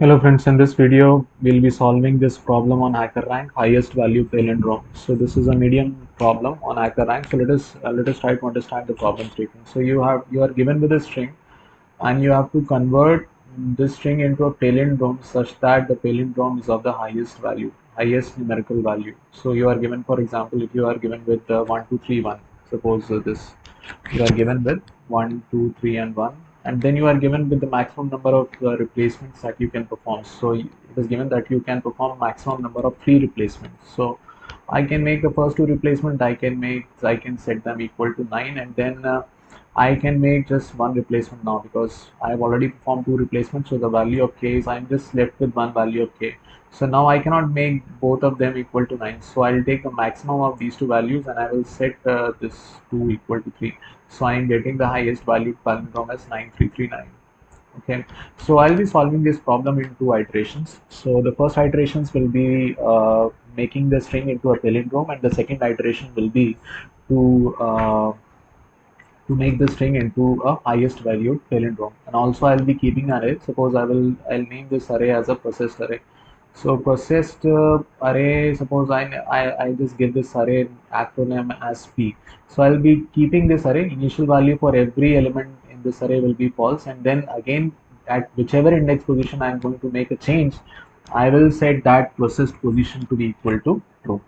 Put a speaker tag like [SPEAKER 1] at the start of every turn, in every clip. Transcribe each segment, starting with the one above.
[SPEAKER 1] Hello friends, in this video we'll be solving this problem on HackerRank, highest value palindrome. So this is a medium problem on HackerRank. So let us try to understand the problem statement. So you are given with a string and you have to convert this string into a palindrome such that the palindrome is of the highest value, highest numerical value. So you are given, for example, if you are given with 1 2 3 1, suppose this you are given with 1 2 3 and 1, and then you are given with the maximum number of replacements that you can perform. So it is given that you can perform maximum number of 3 replacements. So I can make the first 2 replacement, I can set them equal to 9, and then I can make just one replacement now because I have already performed 2 replacements. So the value of k is, I'm just left with one value of k. So now I cannot make both of them equal to 9. So I'll take the maximum of these two values and I will set this 2 equal to 3. So I am getting the highest valued palindrome as 9339. Okay, so I'll be solving this problem in two iterations. So the first iterations will be making the string into a palindrome, and the second iteration will be to uh, to make the string into a highest valued palindrome. And also I'll be keeping an array. Suppose I'll name this array as a processed array. So processed array, suppose I just give this array acronym as P. So I'll be keeping this array. Initial value for every element in this array will be false, and then again at whichever index position I'm going to make a change, I will set that processed position to be equal to true.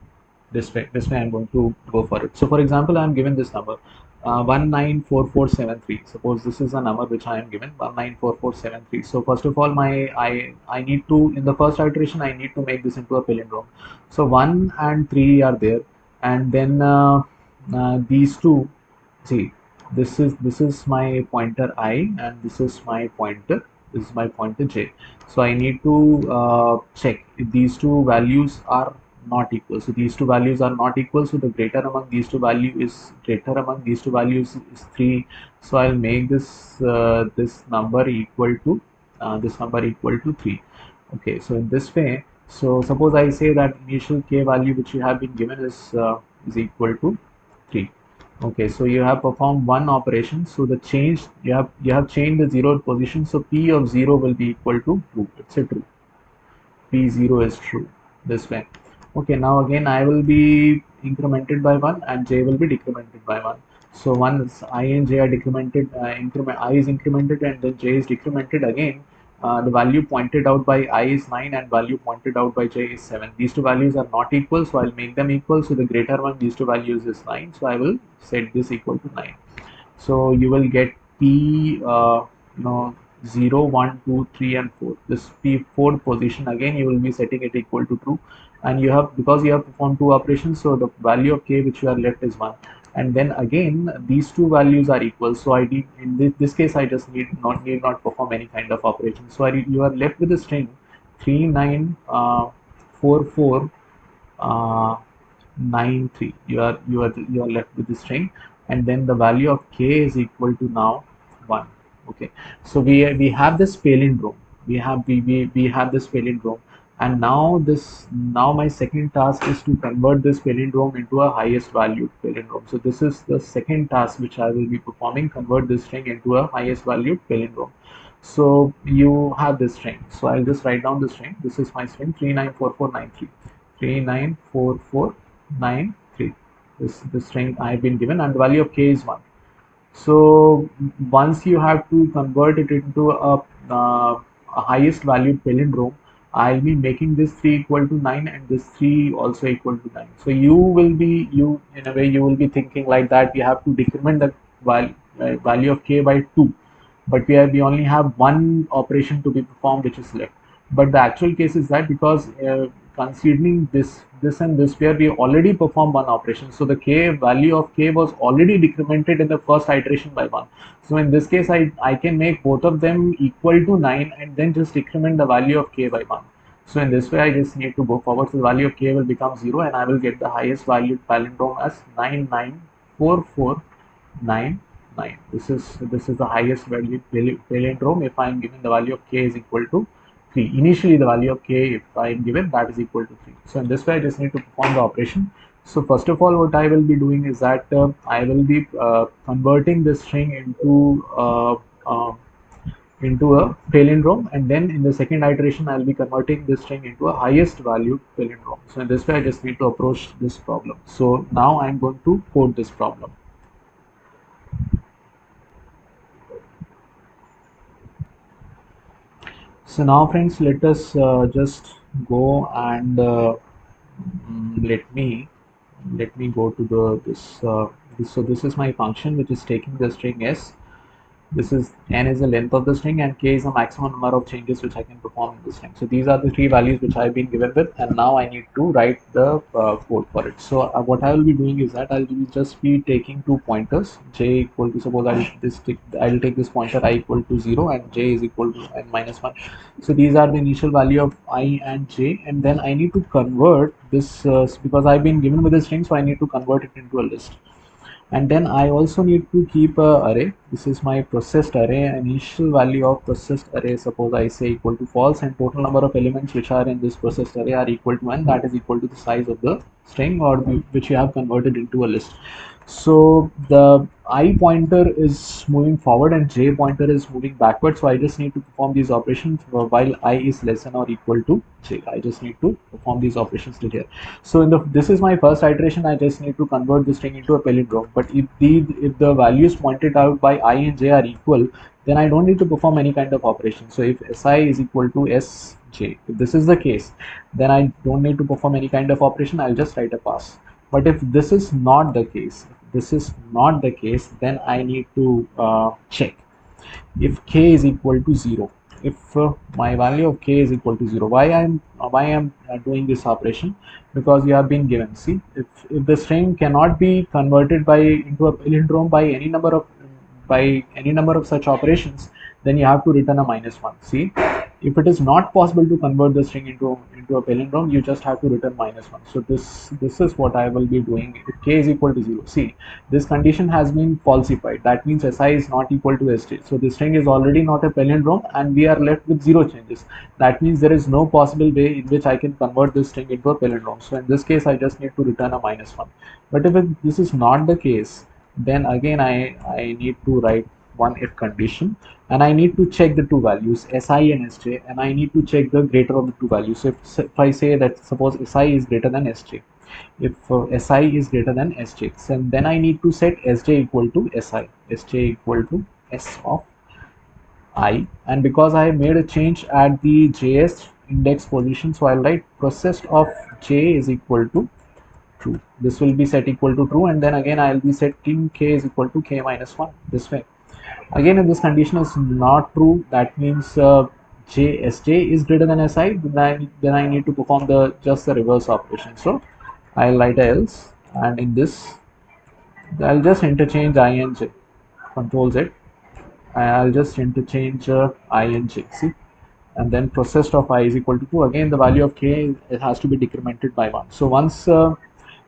[SPEAKER 1] This way I'm going to go for it. So for example, I'm given this number 194473. Suppose this is a number which I am given 194473. So first of all, I need to, in the first iteration, I need to make this into a palindrome. So 1 and 3 are there, and then these two, see, this is my pointer I, and this is my pointer j. So I need to check if these two values are not equal. So these two values are not equal, so the greater among these two values is 3. So I'll make this number equal to 3. Okay, so in this way, so suppose I say that initial k value which you have been given is equal to 3. Okay, so you have performed one operation. So the change, you have changed the zeroth position. So p of 0 will be equal to true. It's a true. P0 is true. This way. Okay, now again I will be incremented by 1 and j will be decremented by 1. So once I and j are decremented, I is incremented and then j is decremented again. The value pointed out by I is 9 and value pointed out by j is 7. These two values are not equal, so I'll make them equal. So the greater one, these two values is 9. So I will set this equal to 9. So you will get P, you know, 0, 1, 2, 3, and 4. This P4 position, again you will be setting it equal to true, and you have, because you have performed two operations, so the value of k which you are left is 1. And then again these two values are equal, so I need, in this case I just need not perform any kind of operation. So you are left with a string 3944 93. You are left with the string, and then the value of k is equal to now 1. Okay, so we have this palindrome. We have this palindrome, and now my second task is to convert this palindrome into a highest valued palindrome. So this is the second task which I will be performing: convert this string into a highest valued palindrome. So you have this string. So I'll just write down the string. This is my string 394493. 394493. This string I have been given, and the value of k is 1. So once you have to convert it into a highest valued palindrome, I'll be making this 3 equal to 9 and this 3 also equal to 9. So you in a way you will be thinking like that, you have to decrement the value of k by 2, but we only have one operation to be performed which is left. But the actual case is that because considering this and this, where we already performed one operation, so the k value of k was already decremented in the first iteration by 1. So in this case I can make both of them equal to 9 and then just decrement the value of k by 1. So in this way I just need to go forward. So the value of k will become 0 and I will get the highest valued palindrome as 99449. This is the highest value palindrome if I am given the value of k is equal to 3. Initially the value of k, if I am given, that is equal to 3. So in this way I just need to perform the operation. So first of all, what I will be doing is that I will be converting this string into into a palindrome, and then in the second iteration I'll be converting this string into a highest valued palindrome. So in this way I just need to approach this problem. So now I'm going to code this problem. So now friends, let us just go and let me go to the this. So this is my function which is taking the string s. This is n is the length of the string and k is the maximum number of changes which I can perform in the string. So these are the three values which I've been given with, and now I need to write the code for it. So what I will be doing is that I'll just be taking two pointers, j equal to, suppose I'll take this pointer I equal to 0 and j is equal to n minus 1. So these are the initial value of I and j, and then I need to convert this because I've been given with a string, so I need to convert it into a list. And then I also need to keep a array. This is my processed array. Initial value of processed array, suppose I say equal to false, and total number of elements which are in this processed array are equal to n. That is equal to the size of the string, or which you have converted into a list. So the I pointer is moving forward and j pointer is moving backward. So I just need to perform these operations while I is less than or equal to j. I just need to perform these operations till here. So in the this is my first iteration. I just need to convert the string into a palindrome. But if the values pointed out by I and j are equal, then I don't need to perform any kind of operation. So if si is equal to sj, if this is the case, then I don't need to perform any kind of operation. I'll just write a pass. But if this is not the case, then I need to check if k is equal to 0. If my value of k is equal to 0, why I'm doing this operation? Because you have been given, see, if the string cannot be converted by into a palindrome by any number of such operations, then you have to return a minus 1. See, if it is not possible to convert the string into a palindrome, you just have to return minus 1. So this is what I will be doing if k is equal to 0. See, this condition has been falsified. That means si is not equal to sj. So the string is already not a palindrome and we are left with 0 changes. That means there is no possible way in which I can convert this string into a palindrome. So in this case I just need to return a minus 1. But if this is not the case, then again I need to write one if condition, and I need to check the two values si and sj, and I need to check the greater of the two values. So if I say that suppose si is greater than sj, if si is greater than sj, then I need to set sj equal to si, sj equal to s of I, and because I made a change at the js index position, so I'll write processed of j is equal to true. This will be set equal to true, and then again I'll be setting k is equal to k minus 1 this way. Again, if this condition is not true, that means sj is greater than si, then I need to perform just the reverse operation. So I'll write else, and in this I'll just interchange I and j, control Z. I'll just interchange I and j, see, and then processed of I is equal to 2. Again, the value of k, it has to be decremented by 1. So once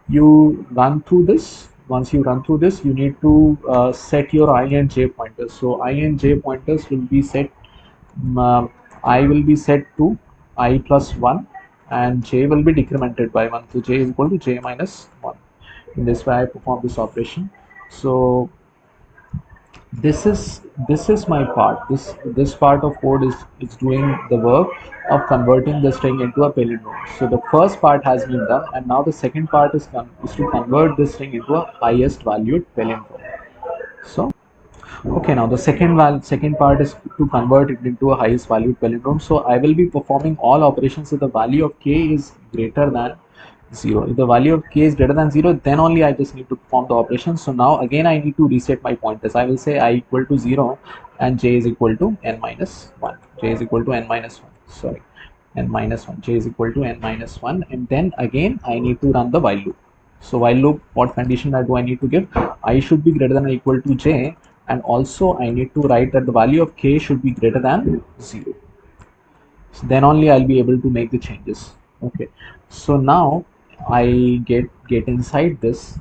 [SPEAKER 1] you run through this, you need to set your I and j pointers. So I and j pointers will be set, I will be set to I plus 1 and j will be decremented by 1. So j is equal to j minus 1. In this way I perform this operation. So this is my part. This part of code is doing the work of converting the string into a palindrome. So the first part has been done, and now the second part is to convert this string into a highest valued palindrome. So okay, now the second part is to convert it into a highest valued palindrome. So I will be performing all operations if the value of k is greater than 0. If the value of k is greater than 0, then only I just need to perform the operation. So now again I need to reset my pointers. I will say I equal to 0 and j is equal to n minus 1. J is equal to n minus 1. Sorry, n minus 1. J is equal to n minus 1, and then again I need to run the while loop. So while loop, what condition do I need to give? I should be greater than or equal to j, and also I need to write that the value of k should be greater than 0. So then only I'll be able to make the changes. Okay, so now I get inside this,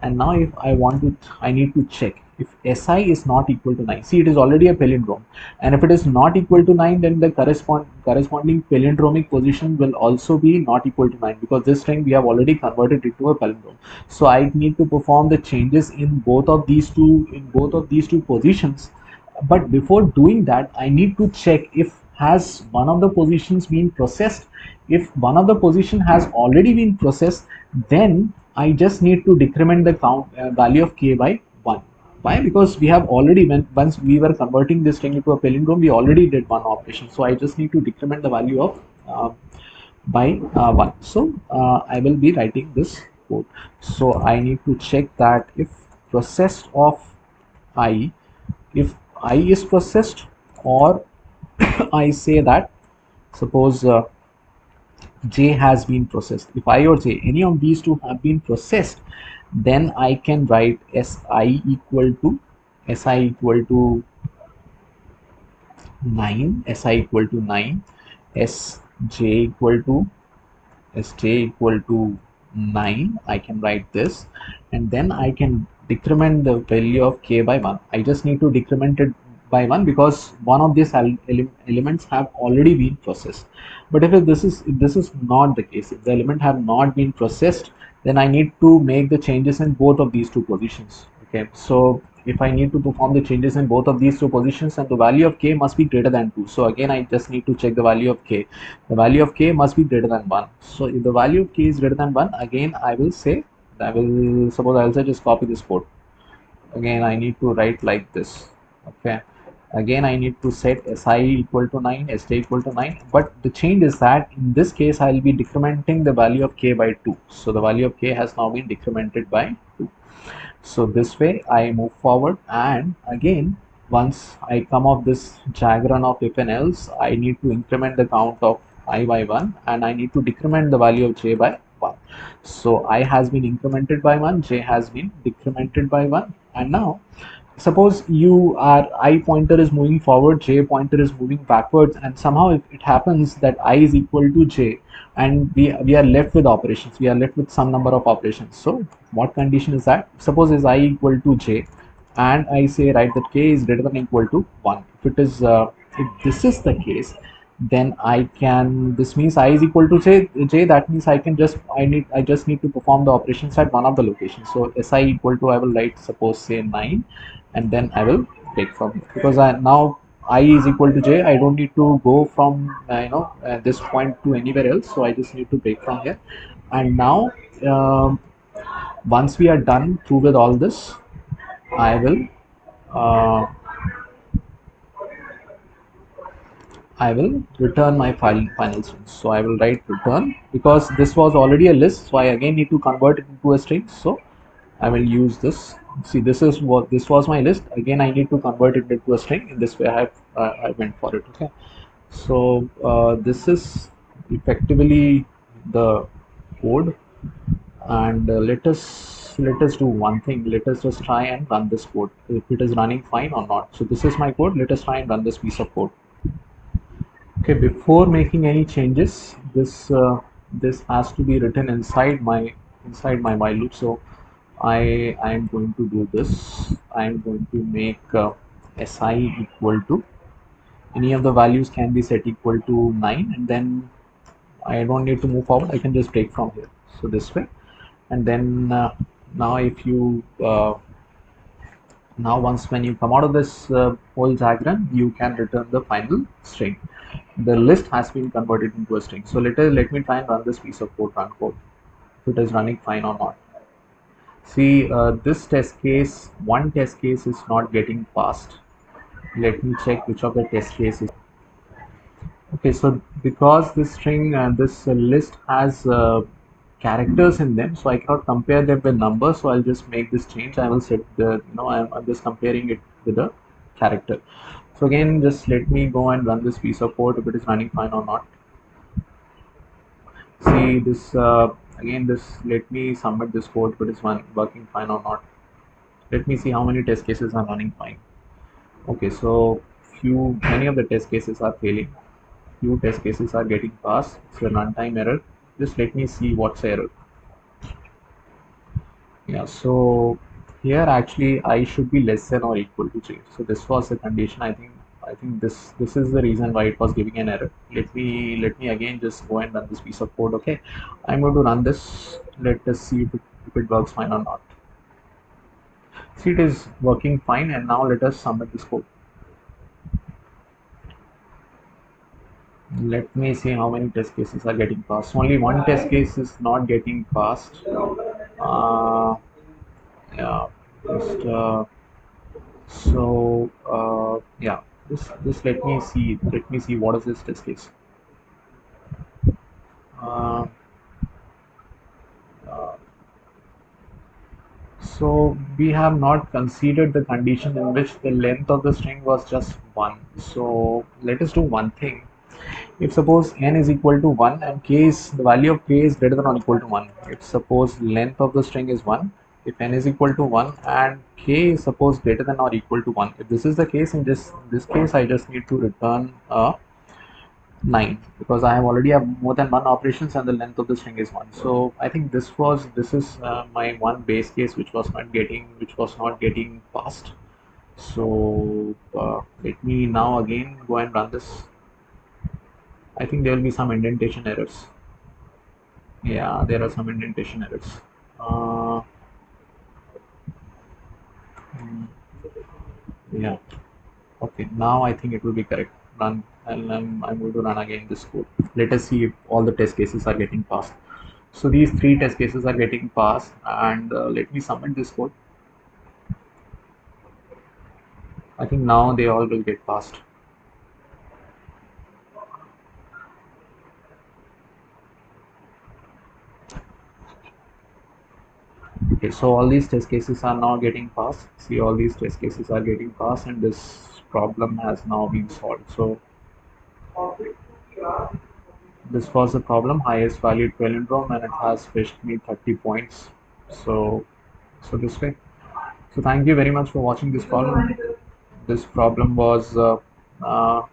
[SPEAKER 1] and now if I want to, I need to check if si is not equal to 9. See, it is already a palindrome, and if it is not equal to 9, then the corresponding palindromic position will also be not equal to 9, because this string we have already converted it to a palindrome. So I need to perform the changes in both of these two positions But before doing that, I need to check if has one of the positions been processed. If one of the position has already been processed, then I just need to decrement the count value of k by 1. Why? Because we have already, once we were converting this string into a palindrome, we already did one operation. So I just need to decrement the value of by 1. So I will be writing this code. So I need to check that if processed of I, if I is processed, or I say that suppose J has been processed. If I or J, any of these two have been processed, then I can write Si equal to 9, Si equal to 9, Sj equal to Sj equal to 9. I can write this, and then I can decrement the value of k by 1. I just need to decrement it by 1 because one of these elements have already been processed. But if this is not the case, if the element have not been processed, then I need to make the changes in both of these two positions. Okay, so if I need to perform the changes in both of these two positions, and the value of k must be greater than 2. So again, I just need to check the value of k. The value of k must be greater than 1. So if the value of k is greater than 1, again I will say, suppose I'll say just copy this code. Again I need to write like this. Okay. Again I need to set si equal to 9, sj equal to 9. But the change is that in this case I'll be decrementing the value of k by 2. So the value of k has now been decremented by 2. So this way I move forward, and again once I come off this diagram of if and else, I need to increment the count of I by 1, and I need to decrement the value of j by 1. So I has been incremented by 1, j has been decremented by 1, and now suppose you are I pointer is moving forward, j pointer is moving backwards, and somehow if it happens that I is equal to j, and we are left with operations, we are left with some number of operations. So what condition is that? Suppose is I equal to j, and I say right that k is greater than or equal to 1. If it is if this is the case, then I can, this means I is equal to j, that means I just need to perform the operations at one of the locations. So si equal to, I will write suppose say 9, and then I will take from here, because now I is equal to j, I don't need to go from this point to anywhere else. So I just need to take from here. And now once we are done through with all this, I will uh, I will return my final string. So I will write return, because this was already a list, so I again need to convert it into a string. So I will use this. See, this was my list. Again, I need to convert it into a string. In this way, I went for it. Okay. So this is effectively the code, and let us do one thing. Let us just try and run this code if it is running fine or not. So this is my code. Let us try and run this piece of code. Okay, before making any changes, this has to be written inside my while loop. So I am going to do this. I am going to make si equal to, any of the values can be set equal to 9, and then I don't need to move forward. I can just break from here. So this way, and then now if you now once when you come out of this whole diagram, you can return the final string. The list has been converted into a string. So let me try and run this piece of code, run code, if it is running fine or not. See, this test case, one test case is not getting passed. Let me check which of the test cases. Okay, so because this string, this list has characters in them, so I cannot compare them with numbers. So I'll just make this change. I will set I'm just comparing it with a character. So again, just let me go and run this piece of code if it is running fine or not. See this again. Let me submit this code if it is working fine or not. Let me see how many test cases are running fine. Okay, so many of the test cases are failing. Few test cases are getting passed. It's a runtime error. Just let me see what's the error. Yeah, so here actually I should be less than or equal to j. So this was the condition. I think this is the reason why it was giving an error. Let me again just go and run this piece of code. Okay, I'm going to run this. Let us see if it works fine or not. See, it is working fine, and now let us submit this code. Let me see how many test cases are getting passed. Only one test case is not getting passed. Uh, yeah, just yeah, this let me see what is this test case. Uh, uh, so we have not considered the condition in which the length of the string was just 1. So let us do one thing. If suppose n is equal to 1 and k is the value of k is greater than or equal to 1. If suppose length of the string is 1, if n is equal to 1 and k is suppose greater than or equal to 1. If this is the case, in this case I just need to return a 9 because I have already have more than one operations and the length of the string is 1. So I think this is my one base case which was not getting passed. So let me now again go and run this. I think there will be some indentation errors. Yeah, there are some indentation errors. Uh, mm, yeah. Okay. Now I think it will be correct. Run, and I'm going to run again this code. Let us see if all the test cases are getting passed. So these three test cases are getting passed, and let me submit this code. I think now they all will get passed. Okay, so all these test cases are now getting passed. See, all these test cases are getting passed, and this problem has now been solved. So this was the problem, highest valued palindrome, and it has fetched me 30 points. So, so this way. So thank you very much for watching this problem. This problem was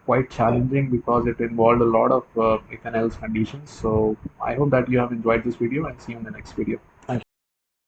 [SPEAKER 1] quite challenging because it involved a lot of if and else conditions. So I hope that you have enjoyed this video and see you in the next video. Thank you.